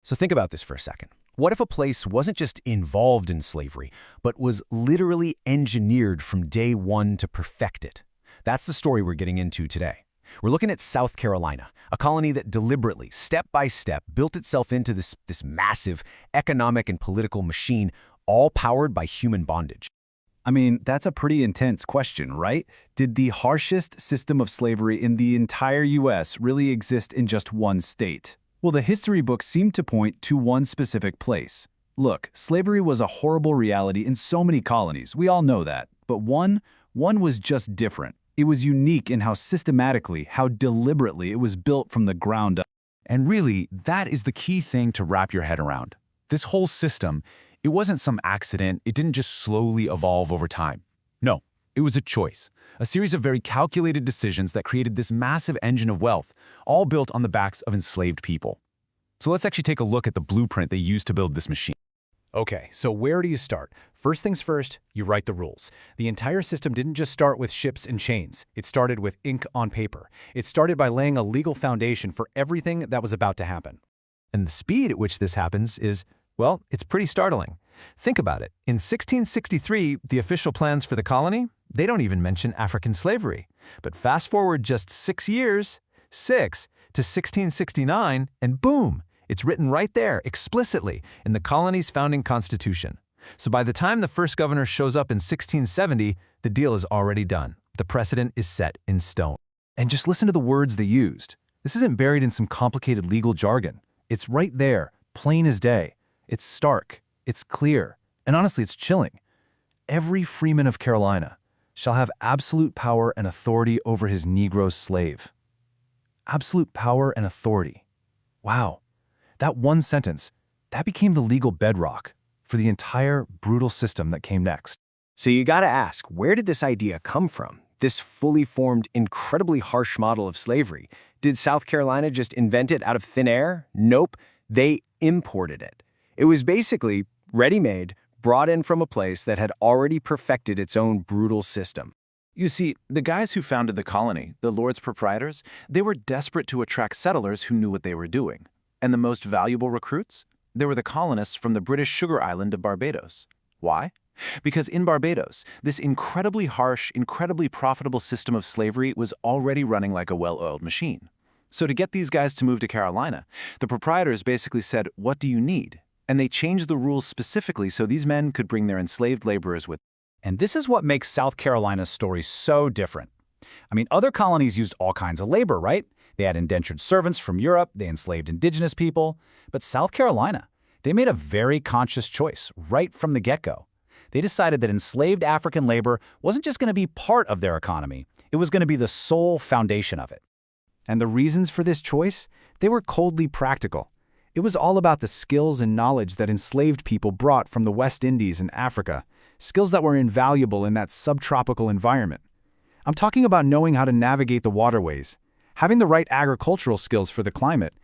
So think about this for a second. What if a place wasn't just involved in slavery, but was literally engineered from day one to perfect it? That's the story we're getting into today. We're looking at South Carolina, a colony that deliberately, step by step, built itself into this massive economic and political machine, all powered by human bondage. I mean, that's a pretty intense question, right? Did the harshest system of slavery in the entire U.S. really exist in just one state? Well, the history books seem to point to one specific place. Look, slavery was a horrible reality in so many colonies, we all know that. But one was just different. It was unique in how systematically, how deliberately it was built from the ground up. And really, that is the key thing to wrap your head around. This whole system, it wasn't some accident, it didn't just slowly evolve over time. No, it was a choice, a series of very calculated decisions that created this massive engine of wealth, all built on the backs of enslaved people. So let's actually take a look at the blueprint they used to build this machine. Okay, so where do you start? First things first, you write the rules. The entire system didn't just start with ships and chains. It started with ink on paper. It started by laying a legal foundation for everything that was about to happen. And the speed at which this happens is, well, it's pretty startling. Think about it. In 1663, the official plans for the colony, they don't even mention African slavery. But fast forward just 6 years, to 1669, and boom! It's written right there, explicitly, in the colony's founding constitution. So by the time the first governor shows up in 1670, the deal is already done. The precedent is set in stone. And just listen to the words they used. This isn't buried in some complicated legal jargon. It's right there, plain as day. It's stark, it's clear, and honestly, it's chilling. Every freeman of Carolina shall have absolute power and authority over his Negro slave. Absolute power and authority. Wow. That one sentence, that became the legal bedrock for the entire brutal system that came next. So you gotta ask, where did this idea come from? This fully formed, incredibly harsh model of slavery. Did South Carolina just invent it out of thin air? Nope, they imported it. It was basically ready-made, brought in from a place that had already perfected its own brutal system. You see, the guys who founded the colony, the Lords Proprietors, they were desperate to attract settlers who knew what they were doing. And the most valuable recruits? They were the colonists from the British sugar island of Barbados. Why? Because in Barbados, this incredibly harsh, incredibly profitable system of slavery was already running like a well-oiled machine. So to get these guys to move to Carolina, the proprietors basically said, "What do you need?" And they changed the rules specifically so these men could bring their enslaved laborers with them. And this is what makes South Carolina's story so different. I mean, other colonies used all kinds of labor, right? They had indentured servants from Europe, they enslaved indigenous people. But South Carolina, they made a very conscious choice right from the get-go. They decided that enslaved African labor wasn't just going to be part of their economy, it was going to be the sole foundation of it. And the reasons for this choice? They were coldly practical. It was all about the skills and knowledge that enslaved people brought from the West Indies and Africa, skills that were invaluable in that subtropical environment. I'm talking about knowing how to navigate the waterways, having the right agricultural skills for the climate,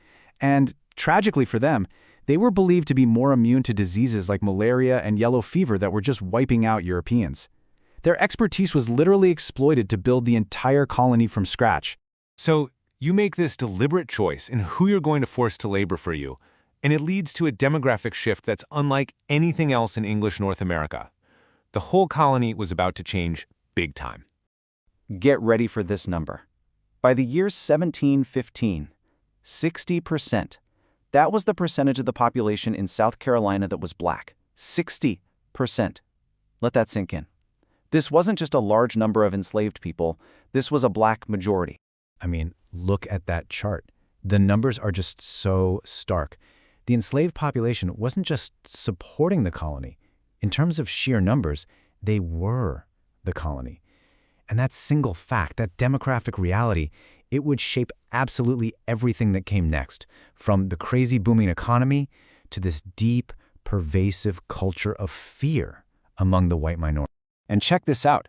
and, tragically for them, they were believed to be more immune to diseases like malaria and yellow fever that were just wiping out Europeans. Their expertise was literally exploited to build the entire colony from scratch. So you make this deliberate choice in who you're going to force to labor for you, and it leads to a demographic shift that's unlike anything else in English North America. The whole colony was about to change big time. Get ready for this number. By the year 1715, 60%. That was the percentage of the population in South Carolina that was black. 60%. Let that sink in. This wasn't just a large number of enslaved people, this was a black majority. I mean, look at that chart. The numbers are just so stark. The enslaved population wasn't just supporting the colony. In terms of sheer numbers, they were the colony. And that single fact, that demographic reality, it would shape absolutely everything that came next, from the crazy booming economy to this deep, pervasive culture of fear among the white minority. And check this out.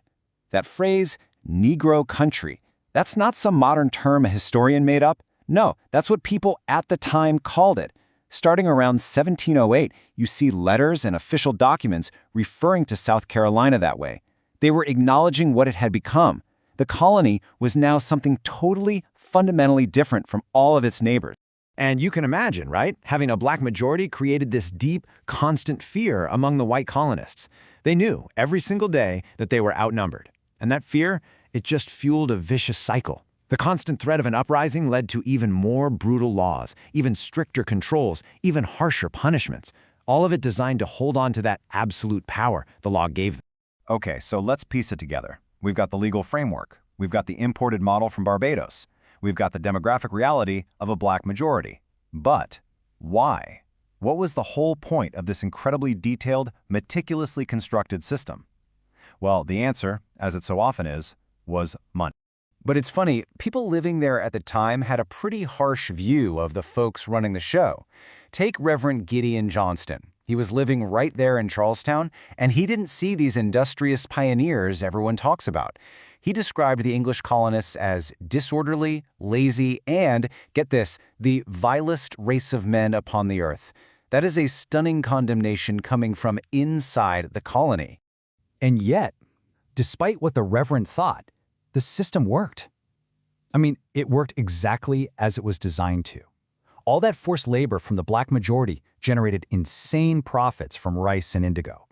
That phrase, Negro country, that's not some modern term a historian made up. No, that's what people at the time called it. Starting around 1708, you see letters and official documents referring to South Carolina that way. They were acknowledging what it had become. The colony was now something totally, fundamentally different from all of its neighbors. And you can imagine, right? Having a black majority created this deep, constant fear among the white colonists. They knew every single day that they were outnumbered. And that fear, it just fueled a vicious cycle. The constant threat of an uprising led to even more brutal laws, even stricter controls, even harsher punishments. All of it designed to hold on to that absolute power the law gave them. Okay, so let's piece it together. We've got the legal framework. We've got the imported model from Barbados. We've got the demographic reality of a black majority. But why? What was the whole point of this incredibly detailed, meticulously constructed system? Well, the answer, as it so often is, was money. But it's funny, people living there at the time had a pretty harsh view of the folks running the show. Take Reverend Gideon Johnston. He was living right there in Charlestown, and he didn't see these industrious pioneers everyone talks about. He described the English colonists as disorderly, lazy, and, get this, the vilest race of men upon the earth. That is a stunning condemnation coming from inside the colony. And yet, despite what the Reverend thought, the system worked. I mean, it worked exactly as it was designed to. All that forced labor from the black majority generated insane profits from rice and indigo.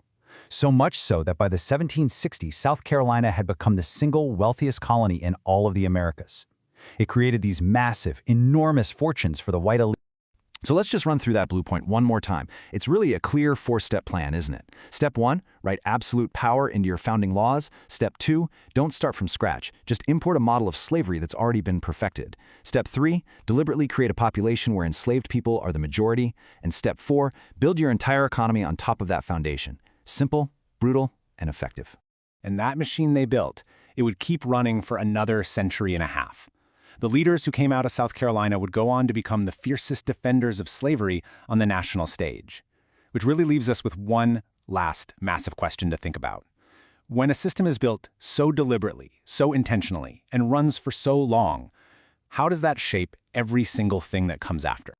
So much so that by the 1760s, South Carolina had become the single wealthiest colony in all of the Americas. It created these massive, enormous fortunes for the white elite. So let's just run through that blue point one more time. It's really a clear four-step plan, isn't it? Step 1, write absolute power into your founding laws. Step 2, don't start from scratch. Just import a model of slavery that's already been perfected. Step 3, deliberately create a population where enslaved people are the majority. And Step 4, build your entire economy on top of that foundation. Simple, brutal, and effective. And that machine they built, it would keep running for another century and a half. The leaders who came out of South Carolina would go on to become the fiercest defenders of slavery on the national stage. Which really leaves us with one last massive question to think about. When a system is built so deliberately, so intentionally, and runs for so long, how does that shape every single thing that comes after?